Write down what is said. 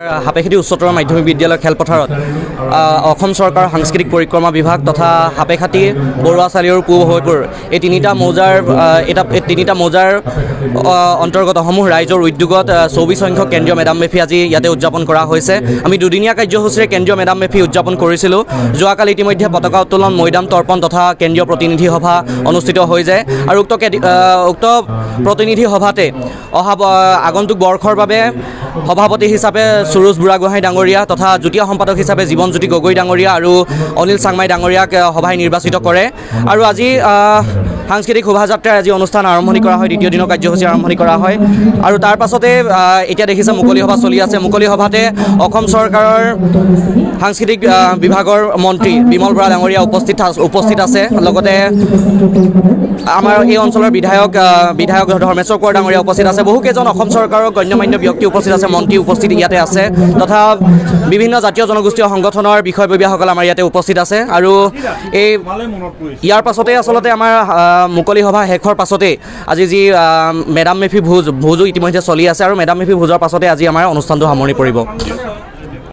হাপেখাতি উচ্চতৰ মাধ্যমিক বিদ্যালয় খেলপথাৰত অসম চৰকাৰৰ সাংস্কৃতিক পৰিক্ৰমা বিভাগ তথা হাপেখাতি বৰুৱা চালি আৰু পূব হৈপুৰ এই তিনিটা মৌজাৰ অন্তৰ্গতসমূহ ৰাইজৰ উদ্যোগত 24 সংখ্যক কেন্দ্ৰীয় মেডাম মেফি আজি ইয়াতে উদযাপন কৰা হৈছে। আমি দুদিনীয়া কাৰ্যসূচীৰে কেন্দ্ৰীয় মেডাম মেফি উদযাপন কৰিছিলোঁ। যোৱাকালি ইতিমধ্যে পতাকা উত্তোলন, মৈদাম তৰ্পণ তথা কেন্দ্ৰীয় প্ৰতিনিধি সভা অনুষ্ঠিত হৈ যায় আৰু উক্ত প্ৰতিনিধি সভাতে আগন্তুক বৰ্ষৰ বাবে সভাপতি হিচাপে সুৰুজ বুঢ়াগোহাঁই ডাঙৰীয়া তথা যুটীয়া সম্পাদক হিচাপে জীৱনজ্যোতি গগৈ ডাঙৰীয়া আৰু অনিল চাংমাই ডাঙৰীয়াক সভাই নিৰ্বাচিত কৰে। আৰু আজি সাংস্কৃতিক শোভাযাত্ৰাৰ আজি অনুষ্ঠান আৰম্ভণি কৰা হয়, দ্বিতীয় দিনৰ কাৰ্যসূচী আৰম্ভণি কৰা হয়। আৰু তাৰ পাছতে এতিয়া দেখিছে মুকলি সভা চলি আছে। মুকলি সভাতে অসম চৰকাৰৰ সাংস্কৃতিক বিভাগৰ মন্ত্ৰী বিমল বৰা ডাঙৰীয়া উপস্থিত আছে। লগতে আমাৰ এই অঞ্চলৰ বিধায়ক ধৰ্মেশ্বৰ কোঁৱৰ ডাঙৰীয়া উপস্থিত আছে। বহুকেইজন অসম চৰকাৰৰ গণ্যমান্য ব্যক্তি উপস্থিত আছে, মন্ত্ৰী উপস্থিত ইয়াতে আছে তথা বিভিন্ন জাতীয় জনগোষ্ঠীয় সংগঠনৰ বিষয়ববীয়াসকল আমাৰ ইয়াতে উপস্থিত আছে। আৰু ইয়াৰ পাছতে আচলতে আমাৰ মুকলি সভা শেষৰ পাছতে আজি যি মেডাম মেফি ভোজো ইতিমধ্যে চলি আছে আৰু মেডাম মেফি ভোজৰ পাছতে আজি আমাৰ অনুষ্ঠানটো সামৰণি পৰিব।